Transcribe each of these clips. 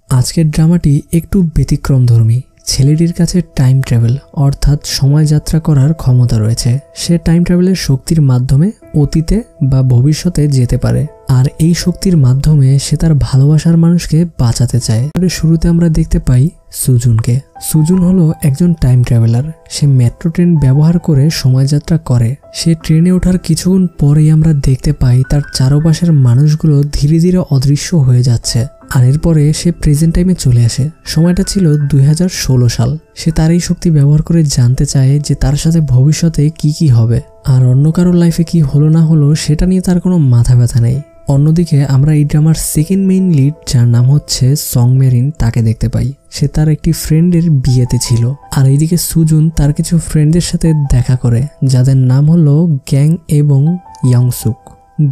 আজকের ড্রামাটি একটু ব্যতিক্রমধর্মী। ছেলেটির কাছে টাইম ট্রাভেল অর্থাৎ সময় যাত্রা করার ক্ষমতা রয়েছে। সে টাইম ট্রাভেলের শক্তির মাধ্যমে অতীতে বা ভবিষ্যতে যেতে পারে, আর এই শক্তির মাধ্যমে সে তার ভালোবাসার মানুষকে বাঁচাতে চায়। শুরুতে আমরা দেখতে পাই সুজুনকে। সুজুন হলো একজন টাইম ট্রাভেলার। সে মেট্রো ট্রেন ব্যবহার করে সময় যাত্রা করে। সে ট্রেনে ওঠার কিছুক্ষণ পরেই আমরা দেখতে পাই তার চারপাশের মানুষগুলো ধীরে ধীরে অদৃশ্য হয়ে যাচ্ছে। আর এরপরে সে প্রেজেন্ট টাইমে চলে আসে। সময়টা ছিল 2016 সাল। সে তার এই শক্তি ব্যবহার করে জানতে চায় যে তার সাথে ভবিষ্যতে কি হবে, আর অন্য কারোর লাইফে কি হলো না হলো সেটা নিয়ে তার কোনো মাথা ব্যথা নেই। অন্যদিকে আমরা এই ড্রামার সেকেন্ড মেইন লিড, যার নাম হচ্ছে সং মেরিন, তাকে দেখতে পাই। সে তার একটি ফ্রেন্ডের বিয়েতে ছিল। আর এইদিকে সুজুন তার কিছু ফ্রেন্ডের সাথে দেখা করে, যাদের নাম হলো গ্যাং এবং ইয়ংসুক।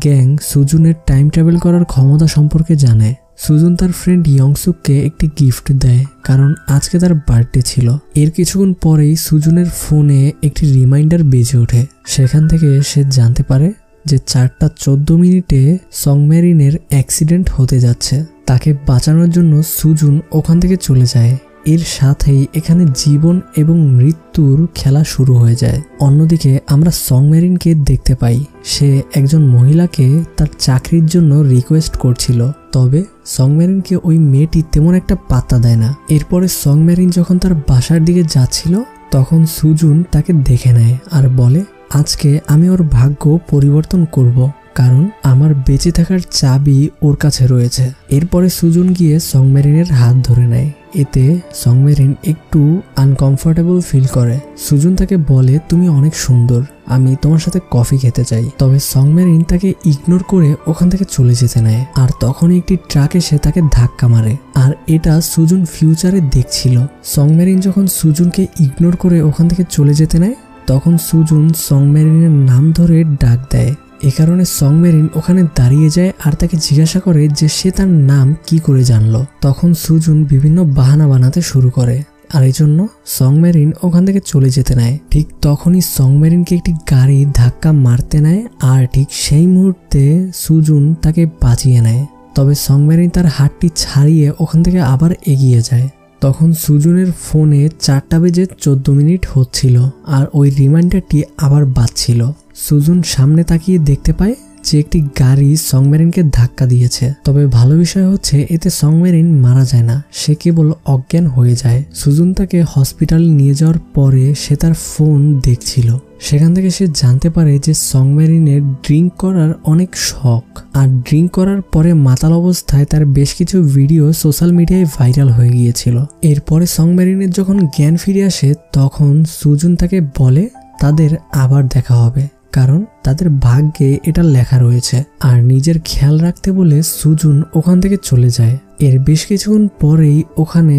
গ্যাং সুজুনের টাইম ট্রাভেল করার ক্ষমতা সম্পর্কে জানে। সুজুন তার ফ্রেন্ড ইয়ংসুককে একটি গিফট দেয়, কারণ আজকে তার বার্থডে ছিল। এর কিছুক্ষণ পরেই সুজুনের ফোনে একটি রিমাইন্ডার বেজে ওঠে। সেখান থেকে সে জানতে পারে যে 4:14 সং মেরিনের অ্যাক্সিডেন্ট হতে যাচ্ছে। তাকে বাঁচানোর জন্য সুজুন ওখান থেকে চলে যায়। এর সাথেই এখানে জীবন এবং মৃত্যুর খেলা শুরু হয়ে যায়। অন্যদিকে আমরা সং মেরিনকে দেখতে পাই। সে একজন মহিলাকে তার চাকরির জন্য রিকোয়েস্ট করছিল, তবে সং মেরিনকে ওই মেয়েটি তেমন একটা পাত্তা দেয় না। এরপরে সং মেরিন যখন তার বাসার দিকে যাচ্ছিল, তখন সুজুন তাকে দেখে নেয় আর বলে, আজকে আমি ওর ভাগ্য পরিবর্তন করব, কারণ আমার বেঁচে থাকার চাবি ওর কাছে রয়েছে। এরপরে সুজুন গিয়ে সং মেরিনের হাত ধরে নেয়। এতে সং মেরিন একটু আনকমফোর্টেবল ফিল করে। সুজুন তাকে বলে, তুমি অনেক সুন্দর, আমি তোমার সাথে কফি খেতে চাই। তবে সং মেরিন তাকে ইগনোর করে ওখান থেকে চলে যেতে নেয়। আর তখনই একটি ট্রাক এসে তাকে ধাক্কা মারে। আর এটা সুজুন ফিউচারে দেখছিল। সং মেরিন যখন সুজুনকে ইগনোর করে ওখান থেকে চলে যেতে নেয়, তখন সুজুন সং মেরিনের নাম ধরে ডাক দেয়। এ কারণে সং মেরিন ওখানে দাঁড়িয়ে যায় আর তাকে জিজ্ঞাসা করে যে সে তার নাম কি করে জানলো। তখন সুজুন বিভিন্ন বাহানা বানাতে শুরু করে, আর এই জন্য সং মেরিন ওখান থেকে চলে যেতে নেয়। ঠিক তখনই সং মেরিনকে একটি গাড়ি ধাক্কা মারতে নেয়, আর ঠিক সেই মুহূর্তে সুজুন তাকে বাঁচিয়ে নেয়। তবে সং মেরিন তার হাতটি ছাড়িয়ে ওখান থেকে আবার এগিয়ে যায়। তখন সুজুনের ফোনে 4:14 হচ্ছিল, আর ওই রিমাইন্ডারটি আবার বাজছিল। সুজুন সামনে তাকিয়ে দেখতে পায় যে একটি গাড়ি সং মেরিনকে ধাক্কা দিয়েছে। তবে ভালো বিষয় হচ্ছে এতে সং মেরিন মারা যায় না, সে কেবল অজ্ঞান হয়ে যায়। সুজুন তাকে হসপিটালে নিয়ে যাওয়ার পরে সে তার ফোন দেখছিল। সেখান থেকে সে জানতে পারে যে সং মেরিনের ড্রিঙ্ক করার অনেক শখ, আর ড্রিঙ্ক করার পরে মাতাল অবস্থায় তার বেশ কিছু ভিডিও সোশ্যাল মিডিয়ায় ভাইরাল হয়ে গিয়েছিল। এরপরে সং মেরিনের যখন জ্ঞান ফিরে আসে, তখন সুজুন তাকে বলে তাদের আবার দেখা হবে, কারণ তাদের ভাগ্যে এটা লেখা রয়েছে। আর নিজের খেয়াল রাখতে বলে সুজুন ওখান থেকে চলে যায়। এর বেশ কিছুক্ষণ পরেই ওখানে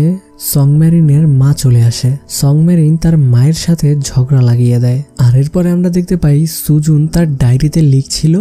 সং মেরিনের মা চলে আসে। সং মেরিন তার মায়ের সাথে ঝগড়া লাগিয়ে দেয়। আর এরপরে আমরা দেখতে পাই সুজুন তার ডায়েরিতে লিখছিল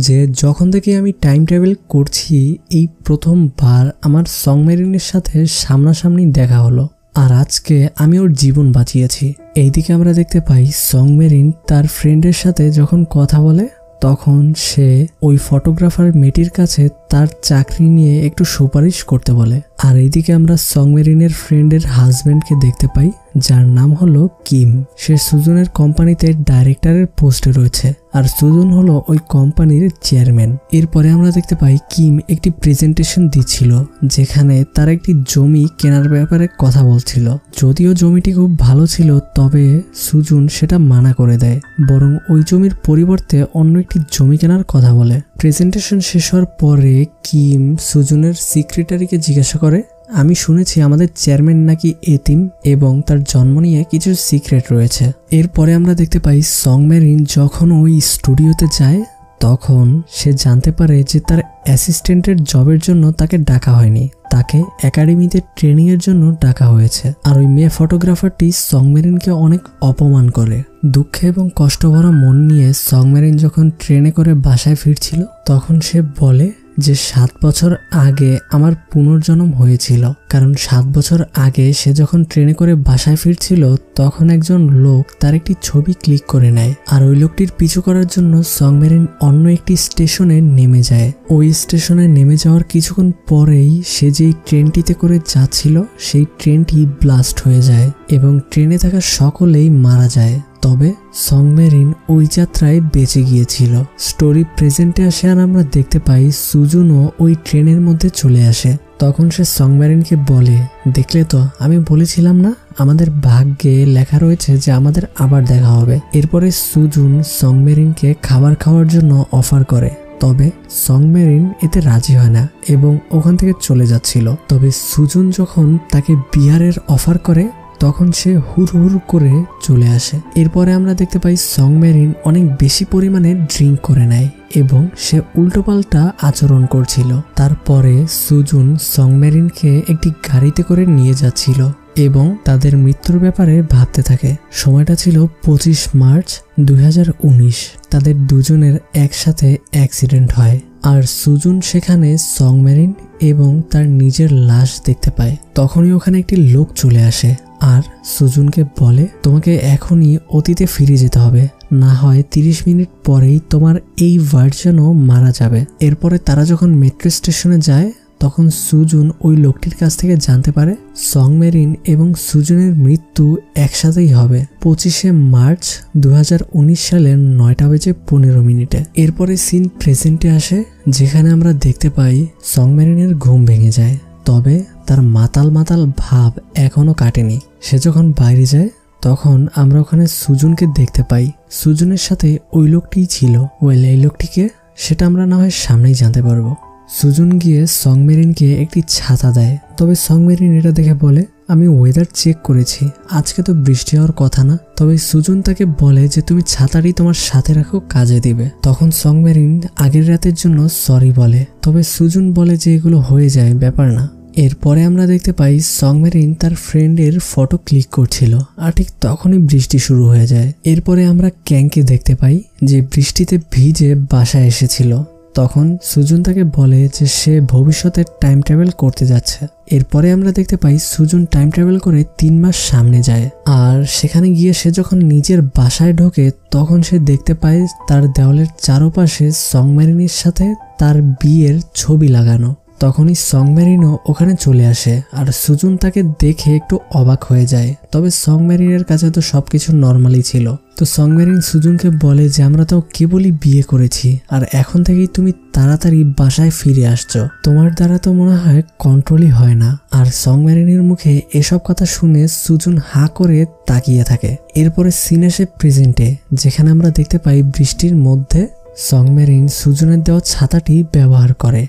যে যখন থেকে আমি টাইম ট্রাভেল করছি, এই প্রথমবার আমার সং মেরিনের সাথে সামনাসামনি দেখা হলো, আর আজকে আমি ওর জীবন বাঁচিয়েছি। এইদিকে আমরা দেখতে পাই সং মেরিন তার ফ্রেন্ডের সাথে যখন কথা বলে, তখন সে ওই ফটোগ্রাফার মেয়েটির কাছে তার চাকরি নিয়ে একটু সুপারিশ করতে বলে। আর এইদিকে আমরা সং মেরিনের ফ্রেন্ডের হাজব্যান্ডকে দেখতে পাই, যার নাম হলো কিম। সে সুজুনের কোম্পানিতে ডাইরেক্টরের পোস্টে রয়েছে, আর সুজুন হলো ওই কোম্পানির চেয়ারম্যান। এরপরে আমরা দেখতে পাই কিম একটি প্রেজেন্টেশন দিচ্ছিল, যেখানে তার একটি জমি কেনার ব্যাপারে কথা বলছিল। যদিও জমিটি খুব ভালো ছিল, তবে সুজুন সেটা মানা করে দেয়, বরং ওই জমির পরিবর্তে অন্য একটি জমি কেনার কথা বলে। প্রেজেন্টেশন শেষ হওয়ার পরে কিম সুজুনের সেক্রেটারিকে জিজ্ঞাসা করে, আমি শুনেছি আমাদের চেয়ারম্যান নাকি এতিম এবং তার জন্ম নিয়ে কিছু সিক্রেট রয়েছে। এরপরে আমরা দেখতে পাই সং মেরিন যখন ওই স্টুডিওতে যায়, তখন সে জানতে পারে যে তার অ্যাসিস্ট্যান্টের জবের জন্য তাকে ডাকা হয়নি, তাকে একাডেমিতে ট্রেনিং এর জন্য ডাকা হয়েছে। আর ওই মেয়ে ফটোগ্রাফারটি সং মেরিনকে অনেক অপমান করে। দুঃখে এবং কষ্ট ভরা মন নিয়ে সং মেরিন যখন ট্রেনে করে বাসায় ফিরছিল, তখন সে বলে যে 7 বছর আগে আমার পুনর্জন্ম হয়েছিল, কারণ 7 বছর আগে সে যখন ট্রেনে করে বাসায় ফিরছিল তখন একজন লোক তার একটি ছবি ক্লিক করে নেয়, আর ওই লোকটির পিছু করার জন্য সংমেরিন অন্য একটি স্টেশনে নেমে যায়। ওই স্টেশনে নেমে যাওয়ার কিছুক্ষণ পরেই সে যেই ট্রেনটিতে করে যাচ্ছিল সেই ট্রেনটি ব্লাস্ট হয়ে যায় এবং ট্রেনে থাকা সকলেই মারা যায়। তবে সংমেরিন ওই যাত্রায় বেঁচে গিয়েছিল। স্টোরি প্রেজেন্টে আসে আর আমরা দেখতে পাই সুজুনও ওই ট্রেনের মধ্যে চলে আসে। তখন সে সংমেরিনকে বলে, দেখলে তো, আমি বলেছিলাম না আমাদের ভাগ্যে লেখা রয়েছে যে আমাদের আবার দেখা হবে। এরপরে সুজুন সংমেরিনকে খাবার খাওয়ার জন্য অফার করে, তবে সংমেরিন এতে রাজি হয় না এবং ওখান থেকে চলে যাচ্ছিল। তবে সুজুন যখন তাকে বিয়ারের অফার করে তখন সে হুড় করে চলে আসে। এরপরে আমরা দেখতে পাই সংমেরিন অনেক বেশি পরিমাণে ড্রিঙ্ক করে নেয় এবং সে উল্টোপাল্টা আচরণ করছিল। তারপরে সুজুন সংমেরিনকে একটি গাড়িতে করে নিয়ে যাচ্ছিল এবং তাদের মৃত্যুর ব্যাপারে ভাবতে থাকে। সময়টা ছিল 25 মার্চ 2019। তাদের দুজনের একসাথে অ্যাক্সিডেন্ট হয় আর সুজুন সেখানে সংমেরিন এবং তার নিজের লাশ দেখতে পায়। তখনই ওখানে একটি লোক চলে আসে আর সুজুনকে বলে, তোমাকে এখনই অতীতে ফিরে যেতে হবে, না হয় 30 মিনিট পরেই তোমার এই ভার্জনও মারা যাবে। এরপরে তারা যখন মেট্রো স্টেশনে যায় তখন সুজুন ওই লোকটির কাছ থেকে জানতে পারে সংমেরিন এবং সুজুনের মৃত্যু একসাথেই হবে 25 মার্চ 2019 সালের 9:15। এরপরে সিন প্রেজেন্টে আসে, যেখানে আমরা দেখতে পাই সংমেরিনের ঘুম ভেঙে যায়, তবে তার মাতাল ভাব এখনো কাটেনি। সে যখন বাইরে যায় তখন আমরা ওখানে সুজুনকে দেখতে পাই। সুজুনের সাথে ওই লোকটিই ছিল। এই লোকটিকে সেটা আমরা না হয় সামনেই জানতে পারবো। সুজুন গিয়ে সংমেরিনকে একটি ছাতা দেয়, তবে সংমেরিন এটা দেখে বলে, আমি ওয়েদার চেক করেছি, আজকে তো বৃষ্টি হওয়ার কথা না। তবে সুজুন তাকে বলে যে তুমি ছাতাটি তোমার সাথে রাখো, কাজে দিবে। তখন সংমেরিন আগের রাতের জন্য সরি বলে, তবে সুজুন বলে যে এগুলো হয়ে যায়, ব্যাপার না। এরপরে আমরা দেখতে পাই সংমেরিন তার ফ্রেন্ডের ফটো ক্লিক করছিল আর ঠিক তখনই বৃষ্টি শুরু হয়ে যায়। এরপরে আমরা ক্যাংকে দেখতে পাই যে বৃষ্টিতে ভিজে বাসায় এসেছিল। তখন সুজুন তাকে বলে যে সে ভবিষ্যতে টাইম ট্রাভেল করতে যাচ্ছে। এরপরে আমরা দেখতে পাই সুজুন টাইম ট্রাভেল করে 3 মাস সামনে যায় আর সেখানে গিয়ে সে যখন নিজের বাসায় ঢোকে তখন সে দেখতে পায় তার দেওয়ালের চারপাশে সংমেরিনের সাথে তার বিয়ের ছবি লাগানো। তখনই সংমেরিনও ওখানে চলে আসে আর সুজুন তাকে দেখে একটু অবাক হয়ে যায়। তবে সংমেরিনের কাছে তো সবকিছু নর্মালি ছিল। তো সংমেরিন সুজুনকে বলে যে আমরা তো কেবলই বিয়ে করেছি আর এখন থেকেই তুমি তাড়াতাড়ি বাসায় ফিরে আসছো, তোমার দ্বারা তো মনে হয় কন্ট্রোলই হয় না। আর সংমেরিনের মুখে এসব কথা শুনে সুজুন হা করে তাকিয়ে থাকে। এরপরে সিন আসে প্রেজেন্টে, যেখানে আমরা দেখতে পাই বৃষ্টির মধ্যে সংমেরিন সুজুনের দেওয়া ছাতাটি ব্যবহার করে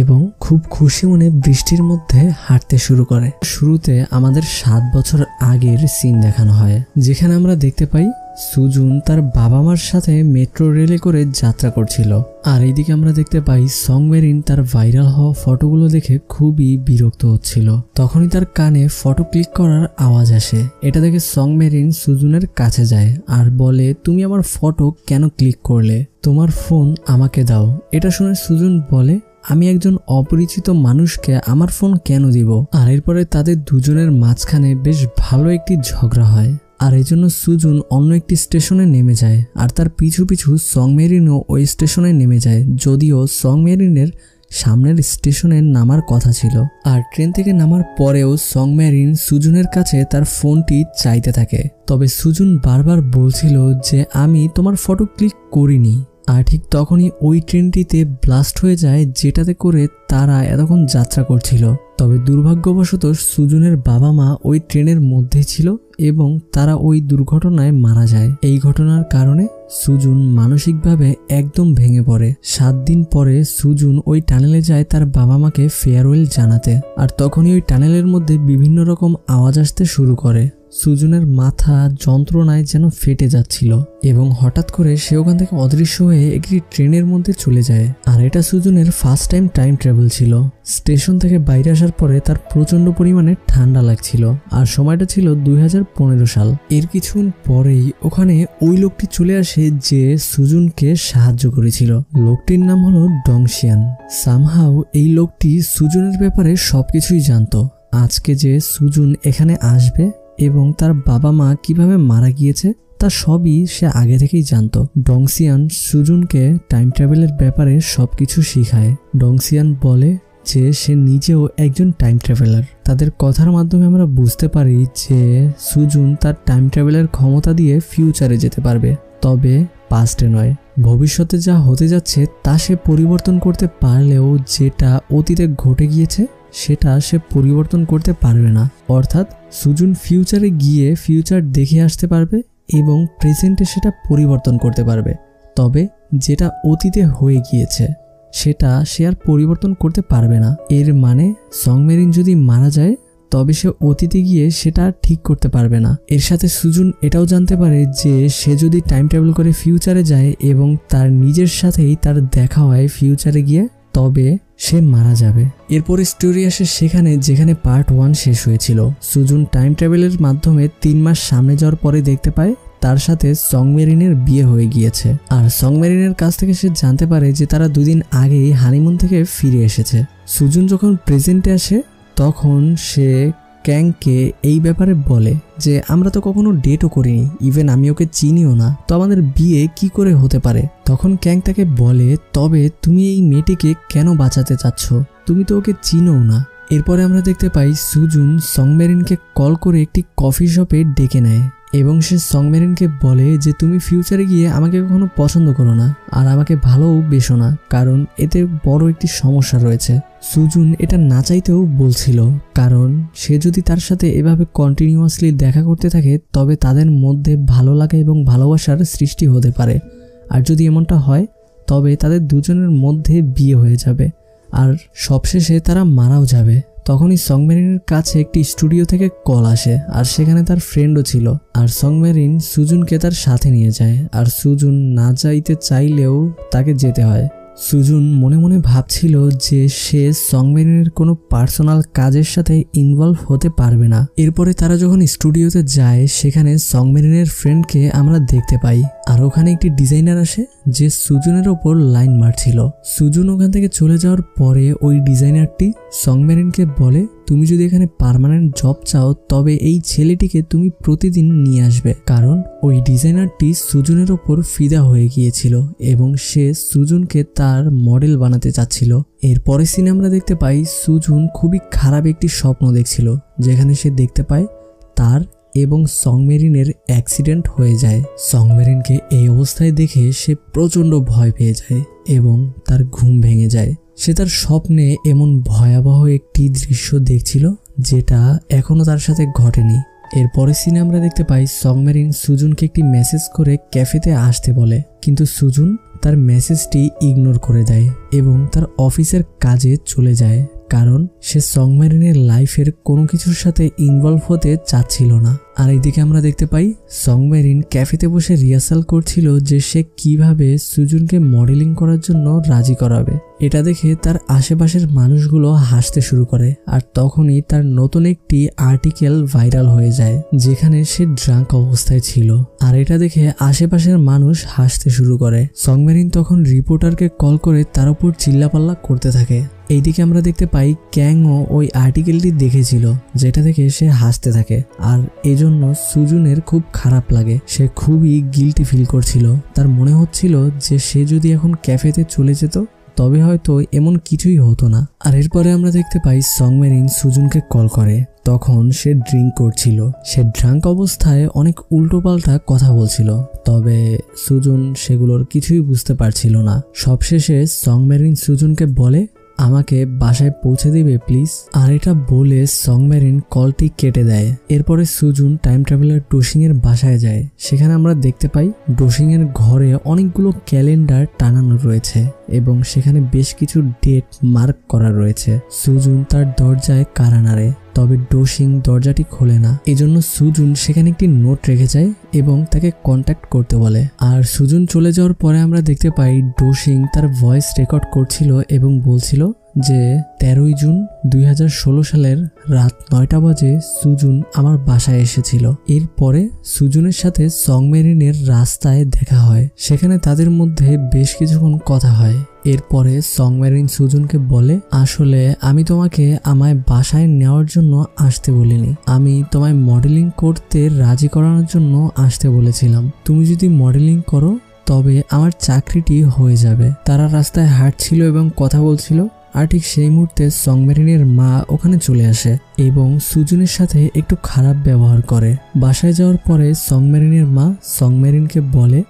এবং খুব খুশি মনে বৃষ্টির মধ্যে হাঁটতে শুরু করে। শুরুতে আমাদের 7 বছর আগের সিন দেখানো হয়, যেখানে আমরা দেখতে পাই সুজুন তার বাবা মার সাথে মেট্রো রেলে করে যাত্রা করছিল। আর এইদিকে আমরা দেখতে পাই সংমেরিন তার ভাইরাল হওয়া ফটোগুলো দেখে খুবই বিরক্ত হচ্ছিল। তখনই তার কানে ফটো ক্লিক করার আওয়াজ আসে। এটা দেখে সংমেরিন সুজুনের কাছে যায় আর বলে, তুমি আমার ফটো কেন ক্লিক করলে? তোমার ফোন আমাকে দাও। এটা শুনে সুজুন বলে, আমি একজন অপরিচিত মানুষকে আমার ফোন কেন দিব? আর এরপরে তাদের দুজনের মাঝখানে বেশ ভালো একটি ঝগড়া হয় আর এই জন্য সুজুন অন্য একটি স্টেশনে নেমে যায় আর তার পিছু পিছু সংমেরিনও ওই স্টেশনে নেমে যায়, যদিও সংমেরিনের সামনের স্টেশনে নামার কথা ছিল। আর ট্রেন থেকে নামার পরেও সংমেরিন সুজুনের কাছে তার ফোনটি চাইতে থাকে। তবে সুজুন বারবার বলছিল যে আমি তোমার ফটো ক্লিক করিনি। আর ঠিক তখনই ওই ট্রেনটিতে ব্লাস্ট হয়ে যায়, যেটাতে করে তারা এতক্ষণ যাত্রা করছিল। তবে দুর্ভাগ্যবশত সুজুনের বাবা মা ওই ট্রেনের মধ্যেই ছিল এবং তারা ওই দুর্ঘটনায় মারা যায়। এই ঘটনার কারণে সুজুন মানসিকভাবে একদম ভেঙে পড়ে। 7 দিন পরে সুজুন ওই টানেলে যায় তার বাবা মাকে ফেয়ারওয়েল জানাতে। আর তখনই ওই টানেলের মধ্যে বিভিন্ন রকম আওয়াজ আসতে শুরু করে। সুজুনের মাথা যন্ত্রণায় যেন ফেটে যাচ্ছিল এবং হঠাৎ করে সে ওখান থেকে অদৃশ্য হয়ে একটি ট্রেনের মধ্যে চলে যায়। আর এটা সুজুনের ফার্স্ট টাইম ট্রাভেল ছিল। স্টেশন থেকে বাইরে আসার পরে তার প্রচন্ড পরিমাণে ঠান্ডা লাগছিল আর সময়টা ছিল 2015 সাল। এর কিছুক্ষণ পরেই ওখানে ওই লোকটি চলে আসে যে সুজুনকে সাহায্য করেছিল। লোকটির নাম হলো ডংশিয়ান। সামহাও এই লোকটি সুজুনের ব্যাপারে সবকিছুই জানতো। আজকে যে সুজুন এখানে আসবে এবং তার বাবা মা কিভাবে মারা গিয়েছে তা সবই সে আগে থেকেই জানতো। ডংশিয়ান সুজুনকে টাইম ট্রাভেলের ব্যাপারে সবকিছু শিখায়। ডংশিয়ান বলে যে সে নিজেও একজন টাইম ট্রাভেলার। তাদের কথার মাধ্যমে আমরা বুঝতে পারি যে সুজুন তার টাইম ট্রাভেলের ক্ষমতা দিয়ে ফিউচারে যেতে পারবে, তবে পাস্টে নয়। ভবিষ্যতে যা হতে যাচ্ছে তা সে পরিবর্তন করতে পারলেও যেটা অতীতে ঘটে গিয়েছে সেটা সে পরিবর্তন করতে পারবে না। অর্থাৎ সুজুন ফিউচারে গিয়ে ফিউচার দেখে আসতে পারবে এবং প্রেজেন্টে সেটা পরিবর্তন করতে পারবে, তবে যেটা অতীতে হয়ে গিয়েছে সেটা সে আর পরিবর্তন করতে পারবে না। এর মানে সংমেরিন যদি মারা যায় তবে সে অতীতে গিয়ে সেটা ঠিক করতে পারবে না। এর সাথে সুজুন এটাও জানতে পারে যে সে যদি টাইম ট্রাভেল করে ফিউচারে যায় এবং তার নিজের সাথেই তার দেখা হয় ফিউচারে গিয়ে, তবে সে মারা যাবে। এরপরে স্টোরি আসে সেখানে যেখানে পার্ট 1 শেষ হয়েছিল। সুজুন টাইম ট্রাভেলের মাধ্যমে 3 মাস সামনে যাওয়ার পরে দেখতে পায় তার সাথে সংমেরিনের বিয়ে হয়ে গিয়েছে। আর সংমেরিনের কাছ থেকে সে জানতে পারে যে তারা 2 দিন আগেই হানিমুন থেকে ফিরে এসেছে। সুজুন যখন প্রেজেন্টে আসে তখন সে ক্যাংকে এই ব্যাপারে বলে যে আমরা তো কখনো ডেটও করিনি, ইভেন আমি ওকে চিনিও না, তো আমাদের বিয়ে কি করে হতে পারে। তখন ক্যাং তাকে বলে তবে তুমি এই মেয়েটিকে কেন বাঁচাতে চাচ্ছ, তুমি তো ওকে চিনোও না। এরপরে আমরা দেখতে পাই সুজুন সংমেরিনকে কল করে একটি কফি শপে ডেকে নেয় এবং সে সংমেরিনকে বলে যে তুমি ফিউচারে গিয়ে আমাকে কখনো পছন্দ করো না আর আমাকে ভালোও বেসো না, কারণ এতে বড় একটি সমস্যা রয়েছে। সুজুন এটা না চাইতেও বলছিল, কারণ সে যদি তার সাথে এভাবে কন্টিনিউয়াসলি দেখা করতে থাকে তবে তাদের মধ্যে ভালো লাগা এবং ভালোবাসার সৃষ্টি হতে পারে। আর যদি এমনটা হয় তবে তাদের দুজনের মধ্যে বিয়ে হয়ে যাবে আর সবশেষে তারা মারাও যাবে। তখনই সংমেরিনের কাছে একটি স্টুডিও থেকে কল আসে আর সেখানে তার ফ্রেন্ডও ছিল। আর সংমেরিন সুজুনকে তার সাথে নিয়ে যায় আর সুজুন না যাইতে চাইলেও তাকে যেতে হয়। সুজুন মনে মনে ভাবছিল যে সে সংমেরিনের কোনো পার্সোনাল কাজের সাথে ইনভলভ হতে পারবে না। এরপরে তারা যখন স্টুডিওতে যায় সেখানে সংমেরিনের ফ্রেন্ডকে আমরা দেখতে পাই আর ওখানে একটি ডিজাইনার আসে যে সুজুনের ওপর লাইন মারছিল। সুজুন ওখান থেকে চলে যাওয়ার পরে ওই ডিজাইনারটি সংমেরিনকে বলে তুমি যদি এখানে পার্মানেন্ট জব চাও তবে এই ছেলেটিকে তুমি প্রতিদিন নিয়ে আসবে, কারণ ওই ডিজাইনারটি সুজুনের ওপর ফিদা হয়ে গিয়েছিল এবং সে সুজুনকে তার মডেল বানাতে চাচ্ছিল। এরপরে সিনে আমরা দেখতে পাই সুজুন খুবই খারাপ একটি স্বপ্ন দেখছিল যেখানে সে দেখতে পায় তার এবং সংমেরিনের অ্যাক্সিডেন্ট হয়ে যায়। সংমেরিনকে এই অবস্থায় দেখে সে প্রচণ্ড ভয় পেয়ে যায় এবং তার ঘুম ভেঙে যায়। সে তার স্বপ্নে এমন ভয়াবহ একটি দৃশ্য দেখছিল যেটা এখনো তার সাথে ঘটেনি। এরপরে সিনে আমরা দেখতে পাই সংমেরিন সুজুনকে একটি মেসেজ করে ক্যাফেতে আসতে বলে, কিন্তু সুজুন তার মেসেজটি ইগনোর করে দেয় এবং তার অফিসের কাজে চলে যায়, কারণ সে সংমেরিনের লাইফের কোনো কিছুর সাথে ইনভলভ হতে চাচ্ছিল না। আর এইদিকে আমরা দেখতে পাই সংমেরিন ক্যাফেতে বসে রিহার্সাল করছিল যে সে কিভাবে সুজুনকে মডেলিং করার জন্য রাজি করাবে। এটা দেখে তার আশেপাশের মানুষগুলো হাসতে শুরু করে আর তখনই তার নতুন একটি আর্টিকেল ভাইরাল হয়ে যায় যেখানে সে ড্রাঙ্ক অবস্থায় ছিল। আর এটা দেখে আশেপাশের মানুষ হাসতে শুরু করে। সংমেরিন তখন রিপোর্টারকে কল করে তার উপর চিল্লাপাল্লা করতে থাকে। এইদিকে আমরা দেখতে পাই ক্যাংও ওই আর্টিকেলটি দেখেছিল যেটা থেকে সে হাসতে থাকে আর এজন্য সুজুনের খুব খারাপ লাগে। সে খুবই গিল্টি ফিল করছিল। তার মনে হচ্ছিল যে সে যদি এখন ক্যাফেতে চলে যেত তবে হয়তো এমন কিছুই হতো না। আর এরপরে আমরা দেখতে পাই সংমেরিন সুজুনকে কল করে, তখন সে ড্রিঙ্ক করছিল। সে ড্রাঙ্ক অবস্থায় অনেক উল্টোপাল্টা কথা বলছিল, তবে সুজুন সেগুলোর কিছুই বুঝতে পারছিল না। সবশেষে সংমেরিন সুজুনকে বলে আমাকে বাসায় পৌঁছে দিবে প্লিজ। আর এটা বলে সংমেরিন কলটি কেটে দেয়। এরপরে সুজুন টাইম ট্রাভেলার ডোসিং এর বাসায় যায়। সেখানে আমরা দেখতে পাই ডোসিং এর ঘরে অনেকগুলো ক্যালেন্ডার টানানো রয়েছে এবং সেখানে বেশ কিছু ডেট মার্ক করা রয়েছে। সুজুন তার দরজায় কাড়া নাড়ে, তবে ডোসিং দরজাটি খোলে না। এজন্য সুজুন সেখানে একটি নোট রেখে যায় এবং তাকে কন্ট্যাক্ট করতে বলে। আর সুজুন চলে যাওয়ার পরে আমরা দেখতে পাই ডোসিং তার ভয়েস রেকর্ড করছিল এবং বলছিল যে 13 জুন 2016 সালের রাত 9টা বাজে সুজুন আমার বাসায় এসেছিল। এরপরে সুজুনের সাথে সংমেরিনের রাস্তায় দেখা হয়, সেখানে তাদের মধ্যে বেশ কিছুক্ষণ কথা হয়। এরপরে সংমেরিন সুজুনকে বলে, আসলে আমি তোমাকে আমায় বাসায় নেওয়ার জন্য আসতে বলিনি, আমি তোমায় মডেলিং করতে রাজি করানোর জন্য আসতে বলেছিলাম। তুমি যদি মডেলিং করো তবে আমার চাকরিটি হয়ে যাবে। তারা রাস্তায় হাঁটছিল এবং কথা বলছিল, আর ঠিক সেই মুহূর্তে সংমেরিনের মা ওখানে চলে আসে এবং সুজুনের সাথে একটু খারাপ ব্যবহার করে। বাসায় যাওয়ার পরে সংমেরিনের মা সংমেরিনকে বলে,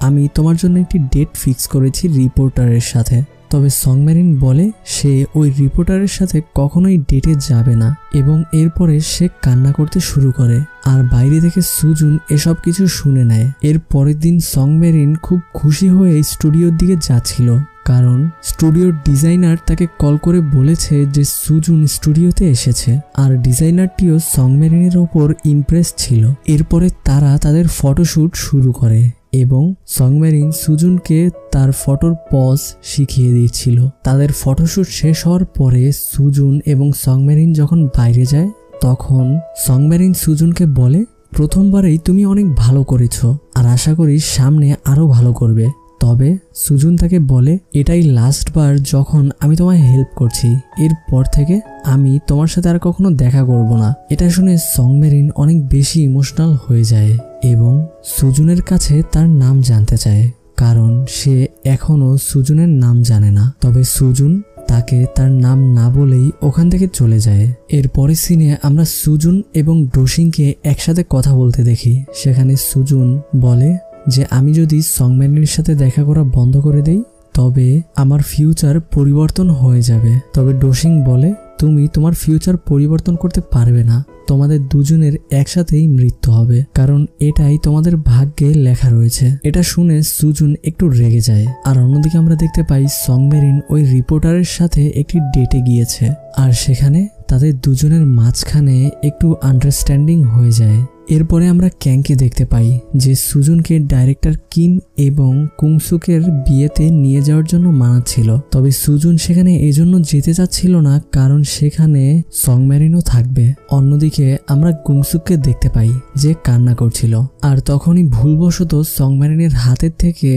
আমি তোমার জন্য একটি ডেট ফিক্স করেছি রিপোর্টারের সাথে। তবে সংমেরিন বলে সে ওই রিপোর্টারের সাথে কখনোই ডেটে যাবে না এবং এরপরে সে কান্না করতে শুরু করে। আর বাইরে থেকে সুজুন এসব কিছু শুনে নেয়। এর পরের দিন সংমেরিন খুব খুশি হয়ে স্টুডিওর দিকে যাচ্ছিল, কারণ স্টুডিওর ডিজাইনার তাকে কল করে বলেছে যে সুজুন স্টুডিওতে এসেছে। আর ডিজাইনারটিও সংমেরিনের ওপর ইমপ্রেস ছিল। এরপরে তারা তাদের ফটোশ্যুট শুরু করে এবং সংমেরিন সুজুনকে তার ফটোর পজ শিখিয়ে দিয়েছিল। তাদের ফটোশ্যুট শেষ হওয়ার পরে সুজুন এবং সংমেরিন যখন বাইরে যায় তখন সংমেরিন সুজুনকে বলে, প্রথমবারেই তুমি অনেক ভালো করেছো আর আশা করি সামনে আরো ভালো করবে। তবে সুজুন তাকে বলে, এটাই লাস্ট বার যখন আমি তোমায় হেল্প করছি, এরপর থেকে আমি তোমার সাথে আর কখনো দেখা করব না। এটা শুনে সংমেরিন অনেক বেশি ইমোশনাল হয়ে যায় এবং সুজুনের কাছে তার নাম জানতে চায়, কারণ সে এখনো সুজুনের নাম জানে না। তবে সুজুন তাকে তার নাম না বলেই ওখান থেকে চলে যায়। এরপরের সিনে আমরা সুজুন এবং ডোসিংকে একসাথে কথা বলতে দেখি। সেখানে সুজুন বলে যে আমি যদি সংমেরিনের সাথে দেখা করা বন্ধ করে দেই তবে আমার ফিউচার পরিবর্তন হয়ে যাবে। তবে ডোসিং বলে, তুমি তোমার ফিউচার পরিবর্তন করতে পারবে না, তোমাদের দুজনের একসাথেই মৃত্যু হবে, কারণ এটাই তোমাদের ভাগ্যে লেখা রয়েছে। এটা শুনে সুজুন একটু রেগে যায়। আর অন্যদিকে আমরা দেখতে পাই সংমেরিন ওই রিপোর্টারের সাথে একটি ডেটে গিয়েছে আর সেখানে তাদের দুজনের মাঝখানে একটু আন্ডারস্ট্যান্ডিং হয়ে যায়। এরপরে আমরা ক্যাংকে দেখতে পাই যে সুজুনকে ডাইরেক্টর কিম এবং কুংসুকের বিয়েতে নিয়ে যাওয়ার জন্য মানাচ্ছিল। তবে সুজুন সেখানে এজন্য যেতে চাচ্ছিল না, কারণ সেখানে সংমেরিনও থাকবে। অন্যদিকে আমরা কুংসুককে দেখতে পাই যে কান্না করছিল। আর তখনই ভুলবশত সংমেরিনের হাতের থেকে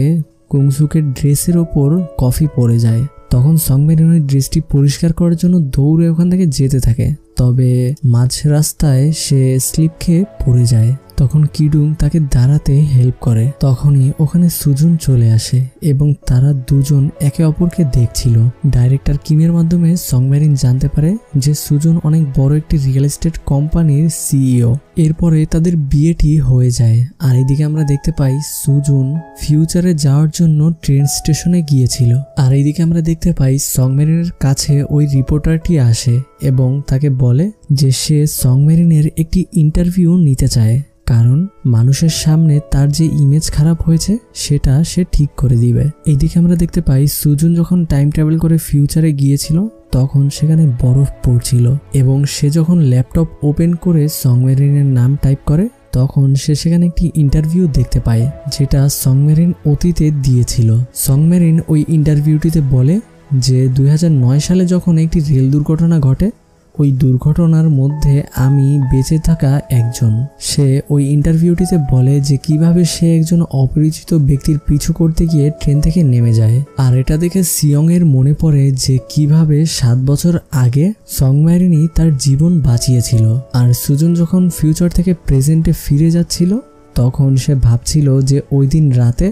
কুংসুকের ড্রেসের ওপর কফি পড়ে যায়। তখন সংমেরিন ওই ড্রেসটি পরিষ্কার করার জন্য দৌড়ে ওখান থেকে যেতে থাকে। তবে মাঝ রাস্তায় সে স্লিপ খেয়ে পড়ে যায়। তখন কিডুং তাকে দাঁড়াতে হেল্প করে। তখনই ওখানে সুজুন চলে আসে এবং তারা দুজন একে অপরকে দেখছিল। ডাইরেক্টর কিমের মাধ্যমে সংমেরিন জানতে পারে যে সুজুন অনেক বড় একটি রিয়েল এস্টেট কোম্পানির সিইও। এরপরে তাদের বিয়েটি হয়ে যায়। আর এদিকে আমরা দেখতে পাই সুজুন ফিউচারে যাওয়ার জন্য ট্রেন স্টেশনে গিয়েছিল। আর এইদিকে আমরা দেখতে পাই সংমেরিনের কাছে ওই রিপোর্টারটি আসে এবং তাকে বলে যে সে সংমেরিনের একটি ইন্টারভিউ নিতে চায়, কারণ মানুষের সামনে তার যে ইমেজ খারাপ হয়েছে সেটা সে ঠিক করে দিবে। এইদিকে আমরা দেখতে পাই সুজুন যখন টাইম ট্রাভেল করে ফিউচারে গিয়েছিল তখন সেখানে বরফ পড়ছিল এবং সে যখন ল্যাপটপ ওপেন করে সংমেরিনের নাম টাইপ করে তখন সে সেখানে একটি ইন্টারভিউ দেখতে পায় যেটা সংমেরিন অতীতে দিয়েছিল। সংমেরিন ওই ইন্টারভিউটিতে বলে যে 2009 সালে যখন একটি রেল দুর্ঘটনা ঘটে ওই দুর্ঘটনার মধ্যে আমি বেঁচে থাকা একজন। সে ওই ইন্টারভিউটিতে বলে যে কিভাবে সে একজন অপরিচিত ব্যক্তির পিছু করতে গিয়ে ট্রেন থেকে নেমে যায়। আর এটা দেখে সিয়ং এর মনে পড়ে যে কিভাবে 7 বছর আগে সংমেরিনই তার জীবন বাঁচিয়েছিল। আর সুজুন যখন ফিউচার থেকে প্রেজেন্টে ফিরে যাচ্ছিল তখন সে ভাবছিল যে ওই দিন রাতে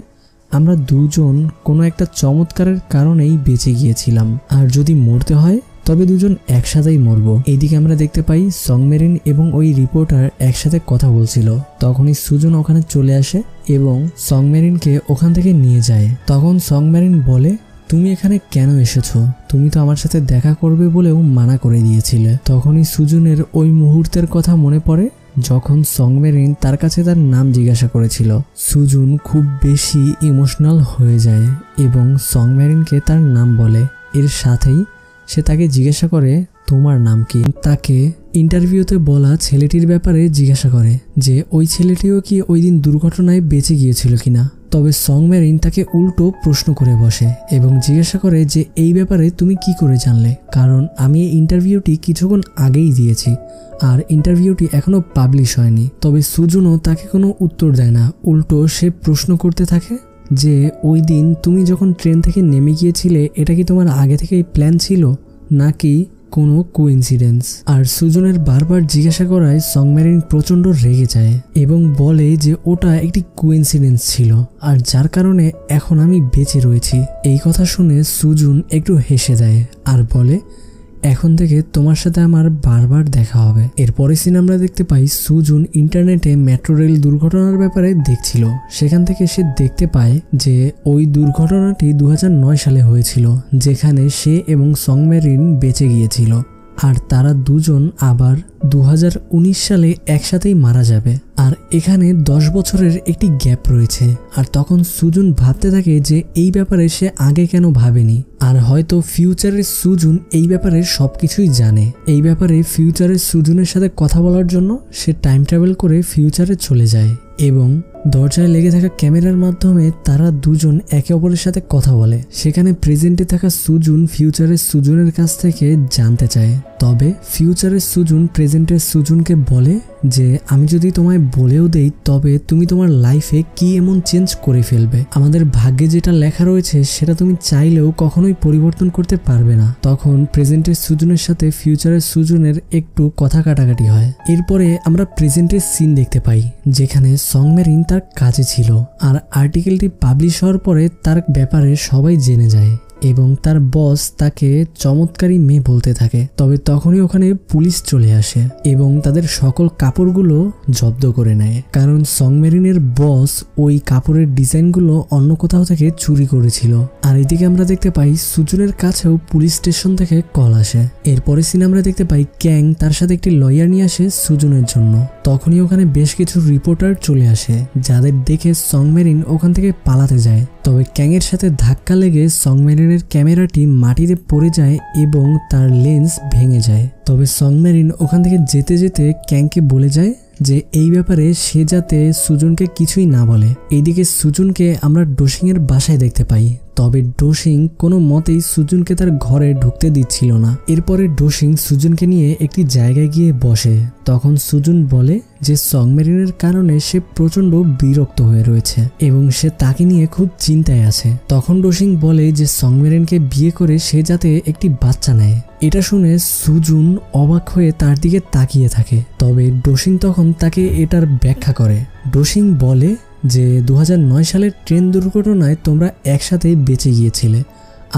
আমরা দুজন কোনো একটা চমৎকারের কারণেই বেঁচে গিয়েছিলাম, আর যদি মরতে হয় তবে দুজন একসাথেই মরবো। এইদিকে আমরা দেখতে পাই সংমেরিন এবং ওই রিপোর্টার একসাথে কথা বলছিল। তখনই সুজুন ওখানে চলে আসে এবং সংমেরিনকে ওখান থেকে নিয়ে যায়। তখন সংমেরিন বলে, তুমি এখানে কেন এসেছো? তুমি তো আমার সাথে দেখা করবে বলেও মানা করে দিয়েছিলে। তখনই সুজুনের ওই মুহূর্তের কথা মনে পড়ে যখন সংমেরিন তার কাছে তার নাম জিজ্ঞাসা করেছিল। সুজুন খুব বেশি ইমোশনাল হয়ে যায় এবং সংমেরিনকে তার নাম বলে। এর সাথেই সে তাকে জিজ্ঞাসা করে তোমার নাম কি। তাকে ইন্টারভিউতে বলা ছেলেটির ব্যাপারে জিজ্ঞাসা করে যে ওই ছেলেটিও কি ওই দিন দুর্ঘটনায় বেঁচে গিয়েছিল কিনা। তবে সং মেরিন তাকে উল্টো প্রশ্ন করে বসে এবং জিজ্ঞাসা করে যে এই ব্যাপারে তুমি কি করে জানলে, কারণ আমি এই ইন্টারভিউটি কিছুক্ষণ আগেই দিয়েছি আর ইন্টারভিউটি এখনো পাবলিশ হয়নি। তবে সুজুনও তাকে কোনো উত্তর দেয় না, উল্টো সে প্রশ্ন করতে থাকে যে ওই দিন তুমি যখন ট্রেন থেকে নেমে গিয়েছিলে এটা কি তোমার আগে থেকেই প্ল্যান ছিল নাকি কোনো কোইন্সিডেন্স। আর সুজনের বারবার জিজ্ঞাসা করায় সং মেরিন প্রচণ্ড রেগে যায় এবং বলে যে ওটা একটি কোইন্সিডেন্স ছিল আর যার কারণে এখন আমি বেঁচে রয়েছি। এই কথা শুনে সুজুন একটু হেসে দেয় আর বলে এখন থেকে তোমার সাথে আমার বারবার দেখা হবে। এরপরে সিন আমরা দেখতে পাই সুজুন ইন্টারনেটে মেট্রো রেল দুর্ঘটনার ব্যাপারে দেখছিল। সেখান থেকে সে দেখতে পায় যে ওই দুর্ঘটনাটি 2009 সালে হয়েছিল, যেখানে সে এবং সং মেরিন বেঁচে গিয়েছিল আর তারা দুজন আবার 2019 সালে একসাথেই মারা যাবে। আর এখানে 10 বছরের একটি গ্যাপ রয়েছে। আর তখন সুজুন ভাবতে থাকে যে এই ব্যাপারে সে আগে কেন ভাবেনি, আর হয়তো ফিউচারের সুজুন এই ব্যাপারে সবকিছুই জানে। এই ব্যাপারে ফিউচারের সুজুনের সাথে কথা বলার জন্য সে টাইম ট্রাভেল করে ফিউচারে চলে যায় এবং দরজায় লেগে থাকা ক্যামেরার মাধ্যমে তারা দুজন একে অপরের সাথে কথা বলে। সেখানে প্রেজেন্টে থাকা সুজুন ফিউচারের সুজুনের কাছ থেকে জানতে চায়। তবে ফিউচারের সুজুন প্রেজেন্টের সুজুনকে বলে যে আমি যদি তোমায় বলেও দেই তবে তুমি তোমার লাইফে কি এমন চেঞ্জ করে ফেলবে, আমাদের ভাগ্যে যেটা লেখা রয়েছে সেটা তুমি চাইলেও কখনোই পরিবর্তন করতে পারবে না। তখন প্রেজেন্টের সুজুনের সাথে ফিউচারের সুজুনের একটু কথা কাটাকাটি হয়। এরপরে আমরা প্রেজেন্টের সিন দেখতে পাই যেখানে সং মেরিন তার কাজে ছিল আর আর্টিকেলটি পাবলিশ হওয়ার পরে তার ব্যাপারে সবাই জেনে যায় এবং তার বস তাকে চমৎকারী মেয়ে বলতে থাকে। তবে তখনই ওখানে পুলিশ চলে আসে এবং তাদের সকল কাপড়গুলো জব্দ করে নেয়, কারণ সং মেরিনের বস ওই কাপড়ের ডিজাইনগুলো অন্য কোথাও থেকে চুরি করেছিল। আর এদিকে আমরা দেখতে পাই সুজুনের কাছেও পুলিশ স্টেশন থেকে কল আসে। এরপরে সিনে আমরা দেখতে পাই ক্যাং তার সাথে একটি লয়ার নিয়ে আসে সুজুনের জন্য। তখনই ওখানে বেশ কিছু রিপোর্টার চলে আসে যাদের দেখে সং মেরিন ওখান থেকে পালাতে যায়। তবে ক্যাংয়ের সাথে ধাক্কা লেগে সং মেরিনের ক্যামেরাটি মাটিতে পড়ে যায় এবং তার লেন্স ভেঙে যায়। তবে সং মেরিন ওখান থেকে যেতে যেতে ক্যাংকে বলে যায় যে এই ব্যাপারে সে যাতে সুজুনকে কিছুই না বলে। এইদিকে সুজুনকে আমরা ডোসিং এর বাসায় দেখতে পাই। তবে ডোসিং কোনো মতেই সুজুনকে তার ঘরে ঢুকতে দিচ্ছিল না। এরপরে ডোসিং সুজুনকে নিয়ে একটি জায়গায় গিয়ে বসে। তখন সুজুন বলে যে সং মেরিনের কারণে সে প্রচন্ড বিরক্ত হয়ে রয়েছে এবং সে তাকে নিয়ে খুব চিন্তায় আছে। তখন ডোসিং বলে যে সং মেরিনকে বিয়ে করে সে যাতে একটি বাচ্চা নেয়। এটা শুনে সুজুন অবাক হয়ে তার দিকে তাকিয়ে থাকে। তবে ডোসিং তখন তাকে এটার ব্যাখ্যা করে। ডোসিং বলে যে 2009 সালের ট্রেন দুর্ঘটনায় তোমরা একসাথেই বেঁচে গিয়েছিলে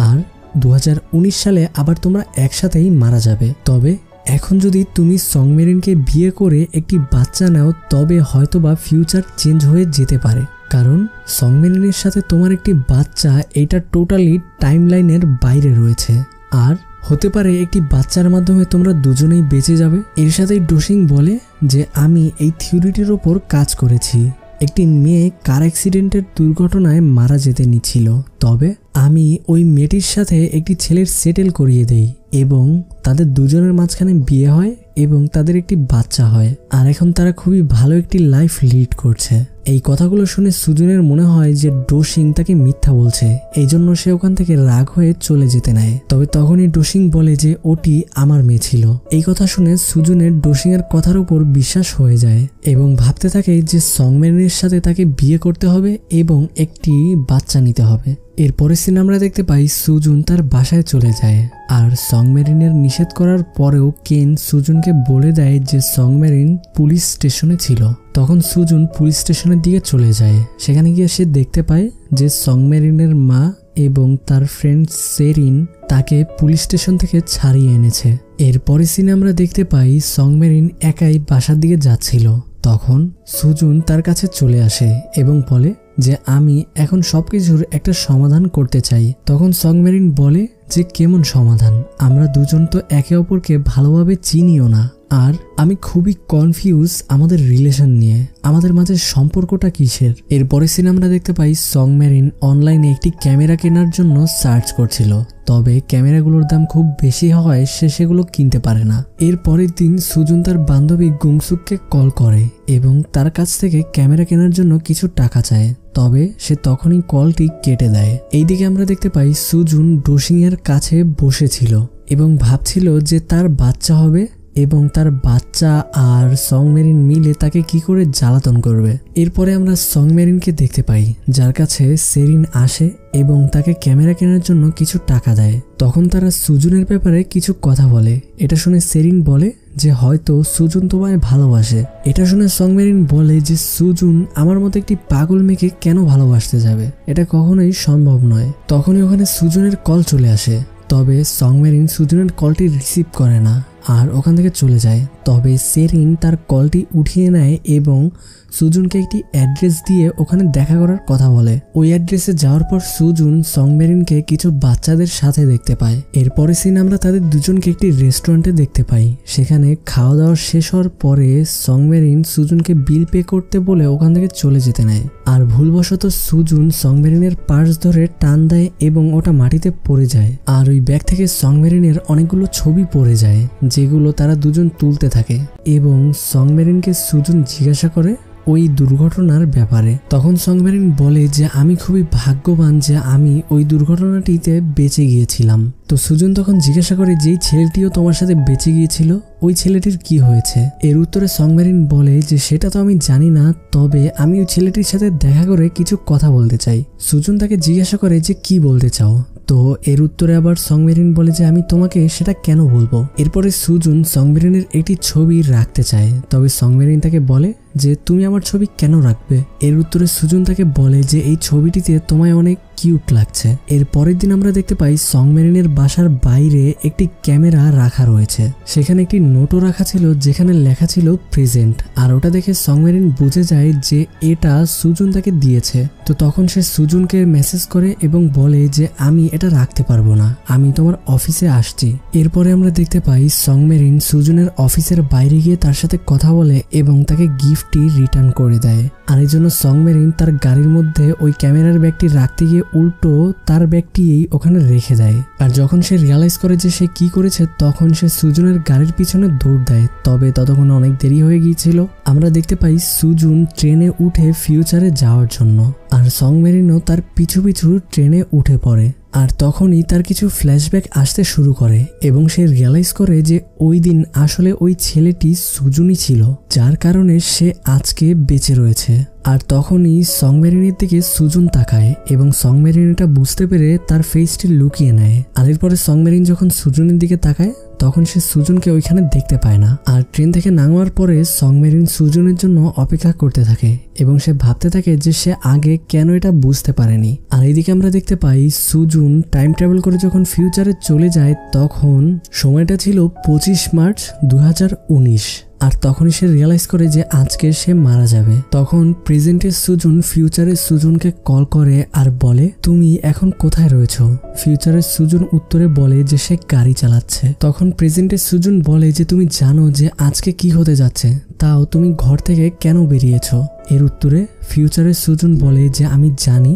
আর 2019 সালে আবার তোমরা একসাথেই মারা যাবে। তবে এখন যদি তুমি সং মেরিনকে বিয়ে করে একটি বাচ্চা নাও তবে হয়তোবা ফিউচার চেঞ্জ হয়ে যেতে পারে, কারণ সং মেরিনের সাথে তোমার একটি বাচ্চা এটা টোটালি টাইমলাইনের বাইরে রয়েছে আর হতে পারে একটি বাচ্চার মাধ্যমে তোমরা দুজনেই বেঁচে যাবে। এর সাথেই ডোসিং বলে যে আমি এই থিওরিটির ওপর কাজ করেছি। একটি মেয়ে কার অ্যাক্সিডেন্টের দুর্ঘটনায় মারা যেতে নিচ্ছিল, তবে আমি ওই মেয়েটির সাথে একটি ছেলের সেটেল করিয়ে দেই এবং তাদের দুজনের মাঝখানে বিয়ে হয় এবং তাদের একটি বাচ্চা হয় আর এখন তারা খুবই ভালো একটি লাইফ লিড করছে। এই কথাগুলো শুনে সুজুনের মনে হয় যে ডোসিং তাকে মিথ্যা বলছে, এই জন্য সে ওখান থেকে রাগ হয়ে চলে যেতে নেয়। তবে তখনই ডোসিং বলে যে ওটি আমার মেয়ে ছিল। এই কথা শুনে সুজুনের ডোসিং এর কথার উপর বিশ্বাস হয়ে যায় এবং ভাবতে থাকে যে সং মেরিনের সাথে তাকে বিয়ে করতে হবে এবং একটি বাচ্চা নিতে হবে। এরপরে সিন আমরা দেখতে পাই সুজুন তার বাসায় চলে যায় আর সং মেরিনের নিষেধ করার পরেও কেন সুজুনকে বলে দেয় যে সং মেরিন পুলিশ স্টেশনে ছিল। তখন সুজুন পুলিশ স্টেশনের দিকে চলে যায়। সেখানে গিয়ে সে দেখতে পায় যে সং মেরিনের মা এবং তার ফ্রেন্ড সেরিন তাকে পুলিশ স্টেশন থেকে ছাড়িয়ে এনেছে। এরপরে সিনে আমরা দেখতে পাই সং মেরিন একাই বাসার দিকে যাচ্ছিল। তখন সুজুন তার কাছে চলে আসে এবং বলে যে আমি এখন সবকিছুর একটা সমাধান করতে চাই। তখন সং মেরিন বলে যে কেমন সমাধান, আমরা দুজন তো একে অপরকে ভালোভাবে চিনিও না, আর আমি খুবই কনফিউজ আমাদের রিলেশন নিয়ে, আমাদের মাঝে সম্পর্কটা কিসের। এরপরে সিনে আমরা দেখতে পাই সং মেরিন অনলাইনে একটি ক্যামেরা কেনার জন্য সার্চ করছিল, তবে ক্যামেরাগুলোর দাম খুব বেশি হওয়ায় সে সেগুলো কিনতে পারে না। এর পরের দিন সুজুন তার বান্ধবী গুংসুককে কল করে এবং তার কাছ থেকে ক্যামেরা কেনার জন্য কিছু টাকা চায়, তবে সে তখনই কলটি কেটে দেয়। এইদিকে আমরা দেখতে পাই সুজুন ডোসিং এর কাছে বসেছিল এবং ভাবছিল যে তার বাচ্চা হবে এবং তার বাচ্চা আর সং মেরিন মিলে তাকে কি করে জ্বালাতন করবে। এরপরে আমরা সং মেরিনকে দেখতে পাই, যার কাছে সেরিন আসে এবং তাকে ক্যামেরা কেনার জন্য কিছু টাকা দেয়। তখন তারা সুজুনের ব্যাপারে কিছু কথা বলে। এটা শুনে সেরিন বলে যে হয়তো সুজুন তোমায় ভালোবাসে। এটা শুনে সং মেরিন বলে যে সুজুন আমার মতো একটি পাগল মেয়েকে কেন ভালোবাসতে যাবে, এটা কখনোই সম্ভব নয়। তখনই ওখানে সুজুনের কল চলে আসে, তবে সং মেরিন সুজুনের কলটি রিসিভ করে না আর ওখান থেকে চলে যায়। তবে সেরিন তার কলটি উঠিয়ে নেয় এবং সুজুনকে একটি অ্যাড্রেস দিয়ে ওখানে দেখা করার কথা বলে। ওই অ্যাড্রেসে যাওয়ার পর সুজুন সং মেরিনকে কিছু বাচ্চাদের সাথে দেখতে পায়। এরপরে সিন আমরা তাদের দুজনকে একটি রেস্টুরেন্টে দেখতে পাই। সেখানে খাওয়া দাওয়া শেষ হওয়ার পরে সং মেরিন সুজুনকে বিল পে করতে বলে ওখান থেকে চলে যেতে নেয়, আর ভুলবশত সুজুন সং মেরিনের পার্স ধরে টান দেয় এবং ওটা মাটিতে পড়ে যায়। আর ওই ব্যাগ থেকে সং মেরিনের অনেকগুলো ছবি পড়ে যায়, যেগুলো তারা দুজন তুলতে থাকে এবং সং মেরিনকে সুজুন জিজ্ঞাসা করে ওই দুর্ঘটনার ব্যাপারে। তখন সং মেরিন বলে যে আমি খুবই ভাগ্যবান যে আমি ওই দুর্ঘটনাটিতে বেঁচে গিয়েছিলাম। তো সুজুন তখন জিজ্ঞাসা করে যেই ছেলেটিও তোমার সাথে বেঁচে গিয়েছিল ওই ছেলেটির কি হয়েছে। এর উত্তরে সং মেরিন বলে যে সেটা তো আমি জানি না, তবে আমি ওই ছেলেটির সাথে দেখা করে কিছু কথা বলতে চাই। সুজুন তাকে জিজ্ঞাসা করে যে কি বলতে চাও। তো এর উত্তরে আবার সং মেরিন বলে যে আমি তোমাকে সেটা কেন বলবো। এরপরে সুজুন সং মেরিনের একটি ছবি রাখতে চায়, তবে সং মেরিন তাকে বলে যে তুমি আমার ছবি কেন রাখবে। এর উত্তরে সুজুন তাকে বলে যে এই ছবিটিতে তোমায় অনেক কিউট লাগছে। এর পরের দিন আমরা দেখতে পাই সং মেরিনের বাসার বাইরে একটি ক্যামেরা রাখা রয়েছে। সেখানে একটি নোটও রাখা ছিল যেখানে লেখা ছিল প্রেজেন্ট, আর ওটা দেখে সং মেরিন বুঝে যায় যে এটা সুজুন তাকে দিয়েছে। তো তখন সে সুজুনকে মেসেজ করে এবং বলে যে আমি এটা রাখতে পারবো না, আমি তোমার অফিসে আসছি। এরপরে আমরা দেখতে পাই সং মেরিন সুজুনের অফিসের বাইরে গিয়ে তার সাথে কথা বলে এবং তাকে গিফটটি রিটার্ন করে দেয়। আর এই জন্য সং মেরিন তার গাড়ির মধ্যে ওই ক্যামেরার ব্যাগটি রাখতে গিয়ে উল্টো তার ব্যাগটি ওখানে রেখে দেয়। আর যখন সে রিয়ালাইজ করে যে সে কি করেছে তখন সে সুজুনের গাড়ির পিছনে দৌড় দেয়, তবে ততক্ষণ অনেক দেরি হয়ে গিয়েছিল। আমরা দেখতে পাই সুজুন ট্রেনে উঠে ফিউচারে যাওয়ার জন্য, আর সং মেরিনও তার পিছু পিছু ট্রেনে উঠে পড়ে। আর তখনই তার কিছু ফ্ল্যাশব্যাক আসতে শুরু করে এবং সে রিয়ালাইজ করে যে ওই দিন আসলে ওই ছেলেটি সুজুনই ছিল, যার কারণে সে আজকে বেঁচে রয়েছে। আর তখনই সং মেরিনের দিকে সুজুন তাকায় এবং সং মেরিন এটা বুঝতে পেরে তার ফেসটি লুকিয়ে নেয়। আর এরপরে সং মেরিন যখন সুজুনের দিকে তাকায় তখন সে সুজুনকে ওইখানে দেখতে পায় না। আর ট্রেন থেকে নামার পরে সং মেরিন সুজুনের জন্য অপেক্ষা করতে থাকে এবং সে ভাবতে থাকে যে সে আগে কেন এটা বুঝতে পারেনি। আর এইদিকে আমরা দেখতে পাই সুজুন টাইম ট্রাভেল করে যখন ফিউচারে চলে যায় তখন সময়টা ছিল 25 মার্চ 2019। আর তখনই সে রিয়ালাইজ করে যে আজকে সে মারা যাবে। তখন প্রেজেন্টের সুজুন ফিউচারের সুজুনকে কল করে আর বলে তুমি এখন কোথায় রয়েছো। ফিউচারের সুজুন উত্তরে বলে যে সে গাড়ি চালাচ্ছে। তখন প্রেজেন্টের সুজুন বলে যে তুমি জানো যে আজকে কি হতে যাচ্ছে, তাও তুমি ঘর থেকে কেন বেরিয়েছো। এর উত্তরে ফিউচারের সুজুন বলে যে আমি জানি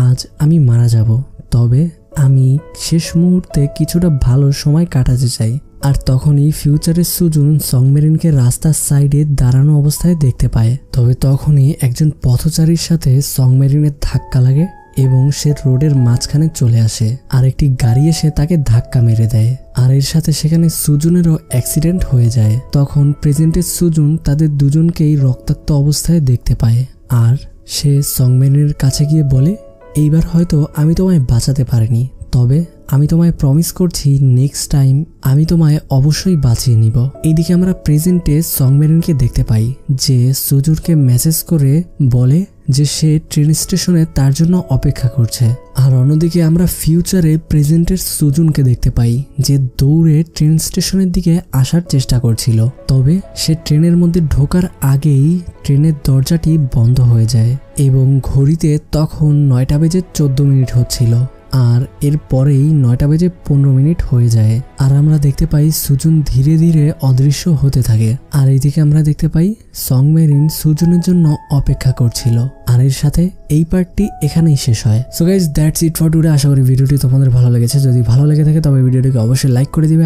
আজ আমি মারা যাব, তবে আমি শেষ মুহূর্তে কিছুটা ভালো সময় কাটাতে চাই। আর তখনই ফিউচারের সুজুন সং মেরিনকে রাস্তার সাইডে দাঁড়ানো অবস্থায় দেখতে পায়। তবে তখনই একজন পথচারীর সাথে সং মেরিনের ধাক্কা লাগে এবং সে রোডের মাঝখানে চলে আসে। আর একটি গাড়ি এসে তাকে ধাক্কা মেরে দেয়, আর এর সাথে সেখানে সুজুনেরও অ্যাক্সিডেন্ট হয়ে যায়। তখন প্রেজেন্টের সুজুন তাদের দুজনকেই রক্তাক্ত অবস্থায় দেখতে পায়, আর সে সং মেরিনের কাছে গিয়ে বলে এইবার হয়তো আমি তোমায় বাঁচাতে পারিনি, তবে আমি তোমায় প্রমিস করছি নেক্সট টাইম আমি তোমায় অবশ্যই বাঁচিয়ে নিব। এইদিকে আমরা প্রেজেন্টে সং মেরিনকে দেখতে পাই যে সুজুনকে মেসেজ করে বলে যে সে ট্রেন স্টেশনে তার জন্য অপেক্ষা করছে। আর অন্যদিকে আমরা ফিউচারে প্রেজেন্টের সুজুনকে দেখতে পাই যে দৌড়ে ট্রেন স্টেশনের দিকে আসার চেষ্টা করছিল, তবে সে ট্রেনের মধ্যে ঢোকার আগেই ট্রেনের দরজাটি বন্ধ হয়ে যায় এবং ঘড়িতে তখন 9টা বেজে 14 মিনিট হচ্ছিল। আর এরপরেই 9:15 হয়ে যায় আর আমরা দেখতে পাই সুজুন ধীরে ধীরে অদৃশ্য হতে থাকে। আর এইদিকে আমরা দেখতে পাই সংমেরিন সুজুনের জন্য অপেক্ষা করছিল। আর এর সাথে এই পার্টটি এখানেই শেষ হয়। So guys that's it for today. আশা করি ভিডিওটি তোমাদের ভালো লেগেছে। যদি ভালো লেগে থাকে তবে ভিডিওটিকে অবশ্যই লাইক করে দিবে।